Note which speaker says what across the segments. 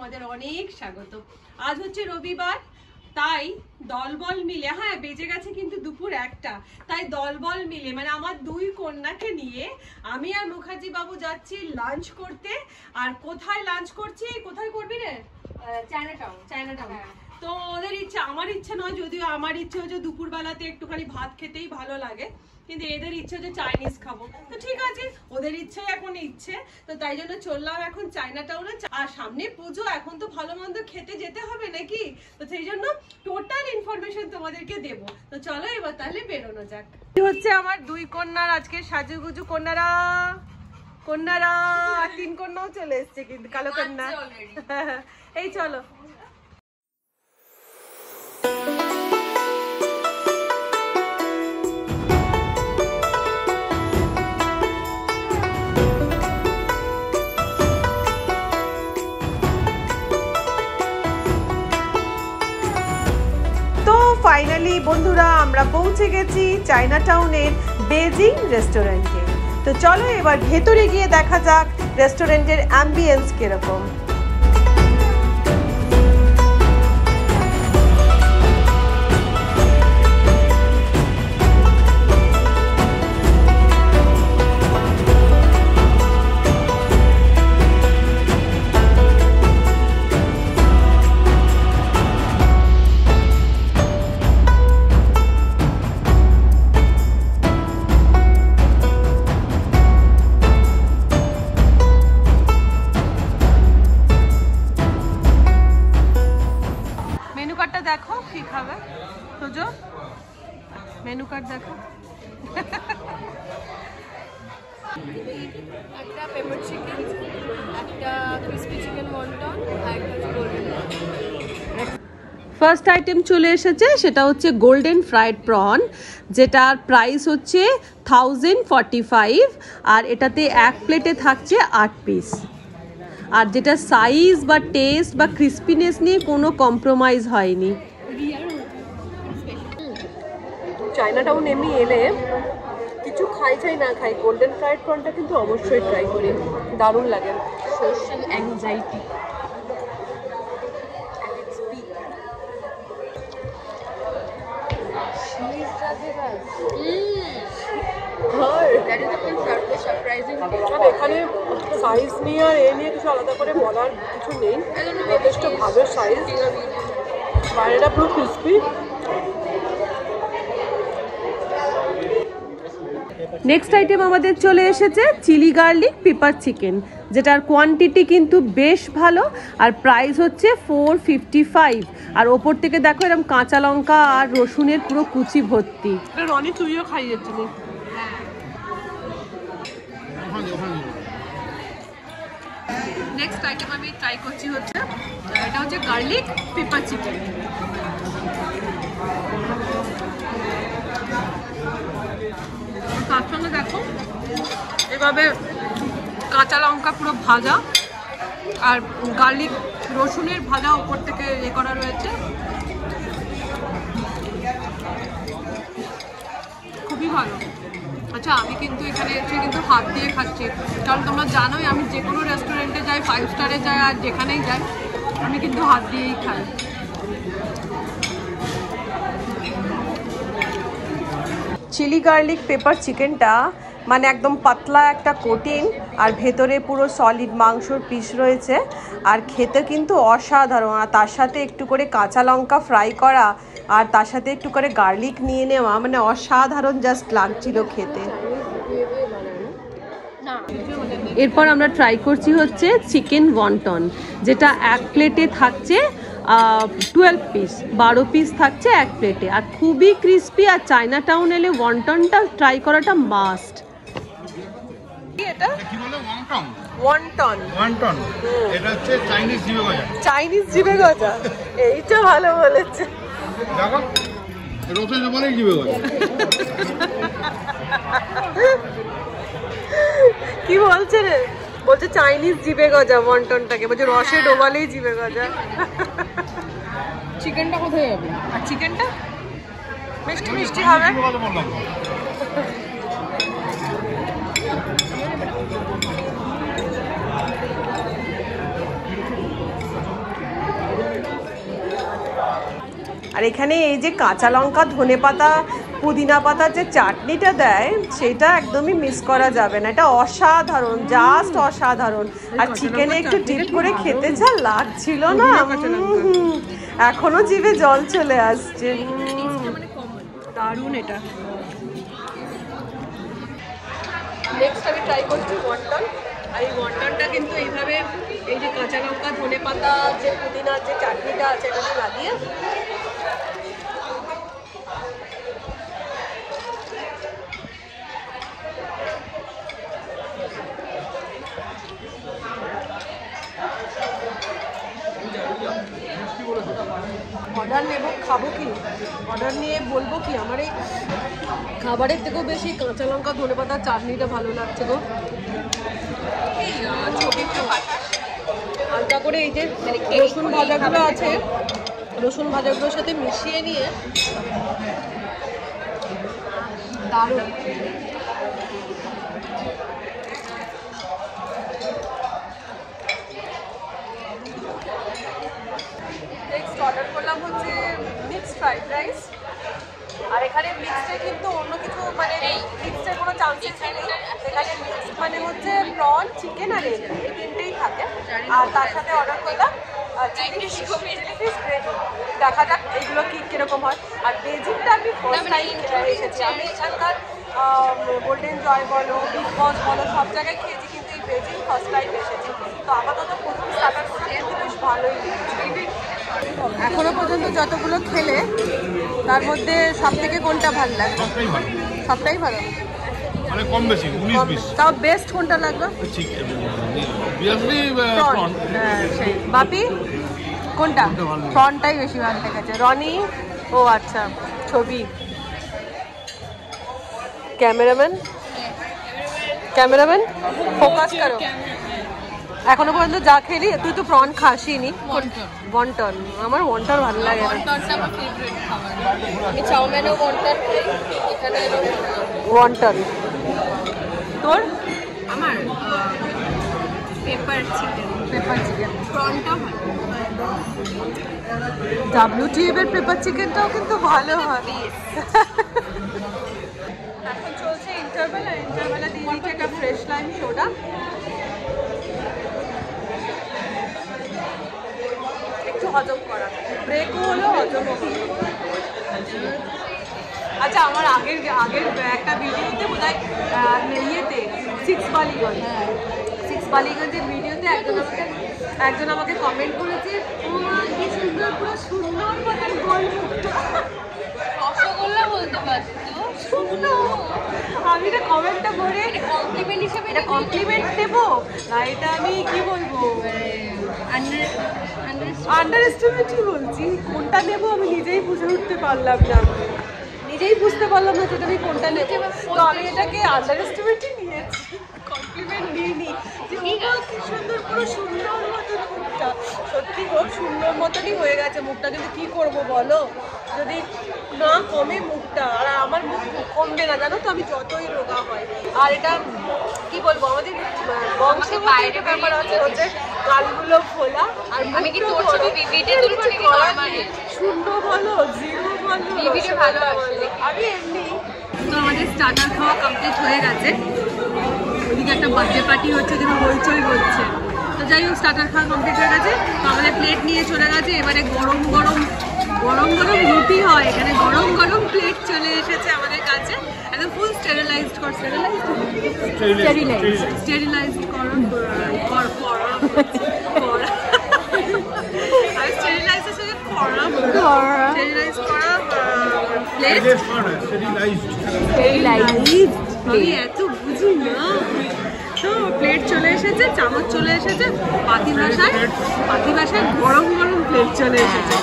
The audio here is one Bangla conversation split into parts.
Speaker 1: তোমাদের অনেক স্বাগত। আজ হচ্ছে রবিবার, তাই দলবল মিলে, হ্যাঁ বেজে গেছে কিন্তু দুপুর 1টা, তাই দলবল মিলে মানে আমার দুই কন্যাকে নিয়ে আমি আর মুখার্জি বাবু যাচ্ছি লাঞ্চ করতে। আর কোথায় লাঞ্চ করছি, কোথায় করবি রে? চায়নাটাউন। তো ওদের ইচ্ছা, আমার ইচ্ছে নয়, যদিও আমার ইচ্ছে হচ্ছে দুপুর বেলাতে একটুখানি ভাত খেতেই ভালো লাগে, কিন্তু এদের ইচ্ছে হচ্ছে চাইনিজ খাবো। তো ঠিক আছে, ওদের ইচ্ছে এখন ইচ্ছে, তো তাই জন্য চললাম এখন চায়নাটাউনে। আর সামনে পুজো, এখন তো ভালো মন্দ খেতে যেতে হবে নাকি, তো সেই জন্য টোটাল ইনফরমেশন তোমাদেরকে দেব। তো চলো এবার তাহলে বেরোনো যাক। হচ্ছে আমার দুই কন্যার আজকে সাজুগুজু, কন্যারা 3 কন্যাও চলে এসছে কিন্তু, কালো কন্যা। এই চলো। ফাইনালি বন্ধুরা আমরা পৌঁছে গেছি চায়নাটাউনের বেজিং রেস্টুরেন্টে। তো চলো এবার ভেতরে গিয়ে দেখা যাক রেস্টুরেন্টের অ্যাম্বিয়েন্স কিরকম। দেখো কি খাবে তোজো, মেনু কার্ড দেখো।
Speaker 2: একটা পেপার চিকেন, একটা ক্রিসপি চিকেন ওয়ান্টন, আর একটা গোল্ডেন।
Speaker 1: ফার্স্ট আইটেম চলে এসেছে, সেটা হচ্ছে গোল্ডেন ফ্রাইড প্রন, যেটার প্রাইস হচ্ছে 1045, আর এটাতে এক প্লেটে থাকছে 8 পিস। আর যেটা সাইজ বা টেস্ট বা ক্রিস্পিনেস নিয়ে কোনো কম্প্রোমাইজ হয়নি। চায়নাটাউন এমনি এলে কিছু খাই চাই না খাই, গোল্ডেন ফ্রাইড প্রনটা কিন্তু অবশ্যই ট্রাই করি, দারুণ লাগে। Social anxiety. এখানে সাইজ নিয়ে আর এ নিয়ে কিছু আলাদা করে বলার কিছু নেই, যথেষ্ট ভালো সাইজ, বাইরেটা পুরো ক্রিস্পি। নেক্সট আইটেম আমাদের চলে এসেছে চিলি গার্লিক পেপার চিকেন, যেটার কোয়ান্টিটি কিন্তু বেশ ভালো, আর প্রাইস হচ্ছে 455। আর ওপর থেকে দেখো এরকম কাঁচা লঙ্কা আর রসুনের পুরো কুচি ভর্তি। রনি তুইও খাইয়েছিলি। নেক্সট আইটেম আমি ট্রাই করছি হচ্ছে, এটা হচ্ছে গার্লিক পেপার চিকেন। তার সঙ্গে দেখো এভাবে কাঁচা লঙ্কা পুরো ভাজা আর গার্লিক রসুনের ভাজা উপর থেকে এ করা রয়েছে, খুবই ভালো। আচ্ছা আমি কিন্তু এখানে এসে কিন্তু হাত দিয়ে খাচ্ছি, কারণ তোমরা জানোই আমি যে কোনো রেস্টুরেন্টে যাই, 5 স্টারে যাই আর যেখানেই যাই আমি কিন্তু হাত দিয়েই খাই। চিলি গার্লিক পেপার চিকেনটা মানে একদম পাতলা একটা কোটিং, আর ভেতরে পুরো সলিড মাংসর পিস রয়েছে, আর খেতে কিন্তু অসাধারণ। আর তার সাথে একটু করে কাঁচা লঙ্কা ফ্রাই করা, আর তার সাথে একটু করে গার্লিক নিয়ে নেওয়া, মানে অসাধারণ জাস্ট লাগছিল খেতে। এরপর আমরা ট্রাই করছি হচ্ছে চিকেন ওয়ান্টন, যেটা এক প্লেটে থাকছে 12 পিস, 12 পিস থাকছে এক প্লেটে, আর খুবই ক্রিস্পি। আর চায়নাটাউন এলে ওয়ান্টনটা ট্রাই করাটা মাস্ট। এটা কি বলে? ওয়ান্টন। এটা হচ্ছে চাইনিজ জিবে গজা। চাইনিজ জিবে গজা, এইটা ভালো বলেছে। দেখো রসে বলেই জিবে গজা। কি বলছে রে? বলছে চাইনিজ জিবে গজা ওয়ান্টনটাকে, বলছে রসে ডোবালেই জিবে গজা। চিকেনটা কোথায় যাবে? আর চিকেনটা মিষ্টি মিষ্টি হবে। আর এখানে এই যে কাঁচা লঙ্কা, ধনেপাতা, পুদিনা পাতার যে চাটনিটা দেয় সেটা একদমই মিস করা যাবে না। এটা অসাধারণ, জাস্ট অসাধারণ। আর চিকেনে একটু ডিপ করে খেতে যা লাগছিল না, এখনো জিভে জল চলে আসছে। দারুণ এটা। নেক্সট আমি ট্রাই করছি ওয়ান্টন। আর এই ওয়ান্টনটা কিন্তু এইভাবে এই যে কাঁচা লঙ্কা, ধনেপাতা, যে পুদিনার যে চাটনিটা আছে এটা দিয়ে লাগিয়ে অর্ডার নেব, খাবো কি, অর্ডার নিয়ে বলবো কি আমার এই খাবারের থেকেও বেশি কাঁচা লঙ্কা, ধনেপাতার চাটনিটা ভালো লাগছে গো। হালকা করে এই যে রসুন ভাজাগুলো আছে, রসুন ভাজাগুলোর সাথে মিশিয়ে নিয়ে দারুণ। নেক্সট অর্ডার করলাম হচ্ছে মিক্সড ফ্রাইড রাইস। আর এখানে মিক্সডে কিন্তু অন্য কিছু মানে মিক্সডের কোনো চান্সেস নেই। এখানে মিক্সড মানে হচ্ছে প্রন, চিকেন আর এগ, এই তিনটেই থাকে। আর তার সাথে অর্ডার করলাম চিলি ফিশ গ্রেভি। দেখা যাক এইগুলো কীরকম হয়। আর বেজিংটা আমি ফার্স্ট টাইম এসেছি। আমি এখানকার গোল্ডেন জয় বলো, বিগ বস বলো, সব জায়গায় খেয়েছি, কিন্তু এই বেজিং ফার্স্ট টাইম এসেছি। তো আপাতত প্রথম স্টার্টার করতে কিন্তু বেশ ভালোই লেগেছে। এখনো পর্যন্ত যতগুলো খেলে তার মধ্যে সব থেকে কোনটা ভালো লাগলো? সবটাই ভালো,
Speaker 3: মানে কম বেশি 19-20।
Speaker 1: তাও বেস্ট কোনটা লাগলো? সেই বাপি কোনটা? প্রনটাই বেশি ভালো লেগেছে। রনি, ও আচ্ছা, ছবি ক্যামেরাম্যান ফোকাস করো। এখনো পর্যন্ত যা খেলি, তুই তো প্রন খাসিনি। ওয়ান্টন, আমার ওয়ান্টন ভালো লাগে না। ওয়ান্টন তোর?
Speaker 2: আমার পেপার চিকেন প্রনটা ভালো।
Speaker 1: WTF এর পেপার চিকেনটাও কিন্তু ভালো হয়। এখন চলছে ইন্টারভেল, আর ইন্টারভেলে দিয়ে দিচ্ছে একটা ফ্রেশ লাইম সোডা। একটু হজম করা, ব্রেকও হলো, হজমও হলো। আচ্ছা, আমার আগের একটা ভিডিওতে বোধহয় ইয়েতে সিক্স বালিগঞ্জের ভিডিওতে একজন আমাকে কমেন্ট করেছে, কি সুন্দর, পুরো সুন্দর মতন গোল মুখটা।
Speaker 2: রসগোল্লা বলতে পারছি তো,
Speaker 1: সুন্দর। আমি এটা কমেন্টটা পড়ে
Speaker 2: কমপ্লিমেন্ট হিসেবে
Speaker 1: এটা কমপ্লিমেন্ট দেবো না, এটা আমি কি বলবো, আন্ডার এস্টিমেটই বলছি। কোনটা নেবো আমি নিজেই বুঝে উঠতে পারলাম না, নিজেই বুঝতে পারলাম না যেটা আমি কোনটা নেবো। তো আমি এটাকে আন্ডার এস্টিমেটই নিয়েছি, কমপ্লিমেন্ট নিইনি। যে কি সুন্দর, পুরো সুন্দর মতন মুখটা। সত্যি খুব সুন্দর মতনই হয়ে গেছে মুখটা, কিন্তু কি করবো বলো, যদি না কমে মুখটা। আর আমার মুখ কমবে না জানো তো, আমি যতই রোগা হয়। আর এটা কি বলবো, আমাদের বংশে বাইরে ব্যাপার আছে হচ্ছে গালগুলো ফোলা। আর
Speaker 2: আমি কি তোর ছবি ভিডিও তুলবো নাকি নরমালি?
Speaker 1: শূন্য বলো, জিরো বলো,
Speaker 2: ভিডিও ভালো আসে।
Speaker 1: আমি এমনি। তো আমাদের স্টার্টার খাওয়া কমপ্লিট হয়ে গেছে। ওইদিকে একটা বার্থডে পার্টি হচ্ছে, যেন হইচই হচ্ছে। তো যাই হোক, স্টার্টার খাওয়া কমপ্লিট হয়ে গেছে। তো আমাদের প্লেট নিয়ে চলে গেছে। এবারে গরম গরম রুটি হয় এখানে, গরম গরম প্লেট চলে এসেছে আমাদের কাছে, একদম ফুল স্টেরিলাইজড আমি এত বুঝি না। তো প্লেট চলে এসেছে, চামচ চলে এসেছে, পাতি ভাষায় গরম গরম প্লেট চলে এসেছে।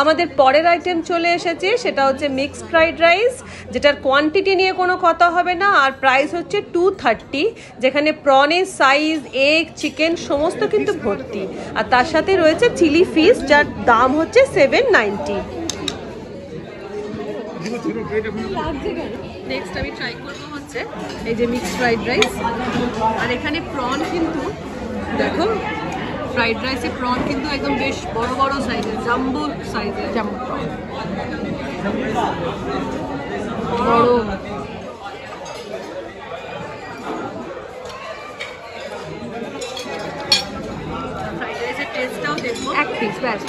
Speaker 1: আমাদের পরের আইটেম চলে এসেছে, সেটা হচ্ছে মিক্সড ফ্রাইড রাইস, যেটার কোয়ান্টিটি নিয়ে কোনো কথা হবে না। আর প্রাইস হচ্ছে 230, যেখানে প্রনের সাইজ, এগ, চিকেন সমস্ত কিন্তু ভর্তি। আর তার সাথে রয়েছে চিলি ফিশ, যার দাম হচ্ছে 790। নেক্সট আমি ট্রাই করবো হচ্ছে এই যে মিক্সড ফ্রাইড রাইস। আর এখানে প্রন কিন্তু
Speaker 4: দেখো ফ্রাইড রাইসে প্রন কিন্তু একদম বেশ বড় বড় সাইজের, জাম্বো সাইজের, জাম্বো প্রন বড়। ফ্রাইড রাইসের টেস্টটাও দেখবো, এক পিস ব্যাস।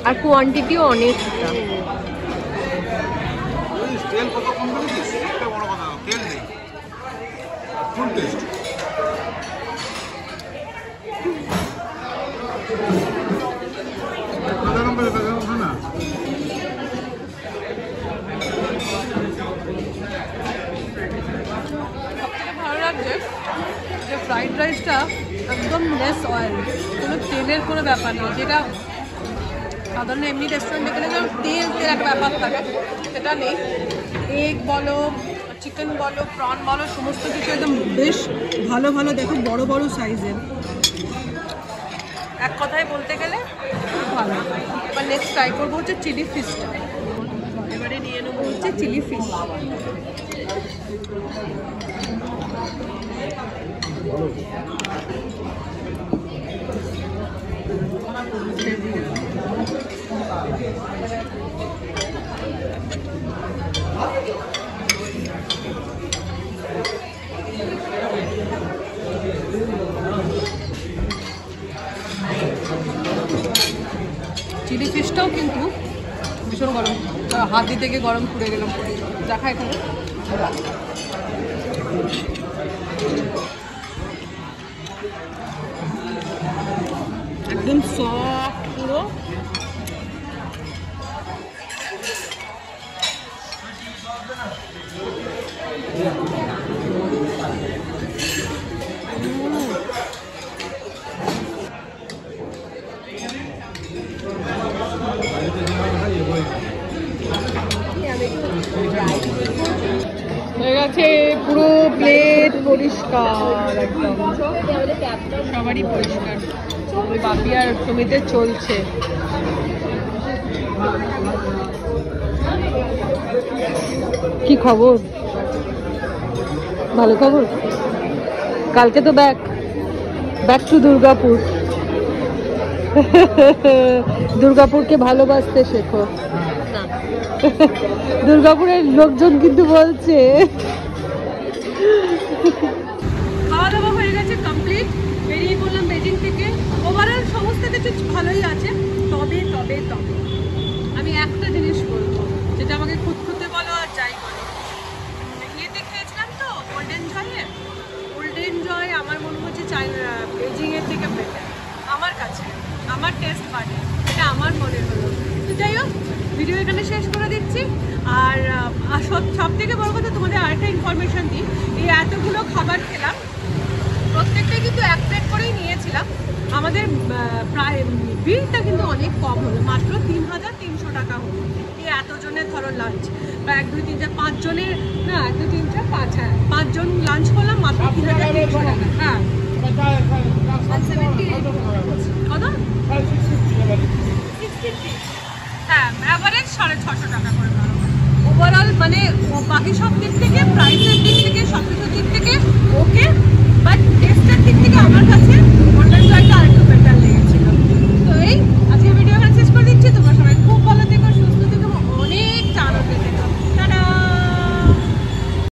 Speaker 4: আর কোয়ান্টিটিও অনেকটা।
Speaker 3: তেল কত কম করেছিস? একটা বড় কথা, তেল নেই, ফুল টেস্ট। কত নম্বরে ওঠে না?
Speaker 4: ভালো লাগছে যে ফ্রাইড রাইসটা একদম লেস অয়েল, কোনো তেলের কোনো ব্যাপার নেই, যেটা সাধারণ এমনি রেস্টুরেন্টে গেলে যেমন তেল একটা ব্যাপার থাকে সেটা নেই। এগ বলো, চিকেন বলো, প্রন বলো, সমস্ত কিছু একদম বেশ ভালো ভালো, দেখো বড় বড় সাইজের। এক কথায় বলতে গেলে ভালো। এবার নেক্সট ট্রাই করবো হচ্ছে চিলি ফিশটা। এবারে নিয়ে নেবো হচ্ছে চিলি ফিশ। চিলি ফিশটাও কিন্তু ভীষণ গরম, হাত দিতে গিয়ে গরম পুড়ে গেলাম। দেখা এখানে একদম সফট পুরো। হয়ে গেছে পুরো প্লেট পরিষ্কার, একদম সবারই পরিষ্কার। ওই বাপি আর সমিতে চলছে। কি খবর? ভালো খবর। কালকে তো ব্যাক টু দুর্গাপুর। দুর্গাপুরকে ভালোবাসতে শেখো। দুর্গাপুরের লোকজন কিন্তু বলছে। খাওয়া দাওয়া হয়ে গেছে কমপ্লিট, বেরিয়ে পড়লাম বেজিং থেকে। ওভারঅল সমস্ত কিছু ভালোই আছে, তবে তবে তবে আমি একটা জিনিস বলবো, যেটা আমাকে খুঁতখুঁতে বলো আর যাই বলো, ইয়েতে খেয়েছিলাম তো গোল্ডেন জয় আমার মনে হচ্ছে বেজিংয়ের থেকে বেটার আমার কাছে, আমার টেস্ট বাড়ে, এটা আমার মনে হলো। তো যাই হোক, ভিডিও এখানে শেষ করে দিচ্ছি। আর সব থেকে বড় কথা, তোমাদের আরেকটা ইনফরমেশন দিই, এই এতগুলো খাবার খেলাম, প্রত্যেকটাই কিন্তু এক প্লেট করেই নিয়েছিলাম। আমাদের প্রায় বিলটা কিন্তু অনেক কম হলো, মাত্র 3,300 টাকা হলো। এই এতজনের ধরো লাঞ্চ, বা 1 2 3 4 5 জনের, না 1 2 3 4 5, হ্যাঁ 5 জন লাঞ্চ করলাম মাত্র 3,300 টাকা। হ্যাঁ কত 650, হ্যাঁ অ্যাভারেজ 650 টাকা করে ধরো। ওভারঅল মানে বাকি সব দিক থেকে, প্রাইসের দিক থেকে, সব কিছুর দিক থেকে ওকে, বাট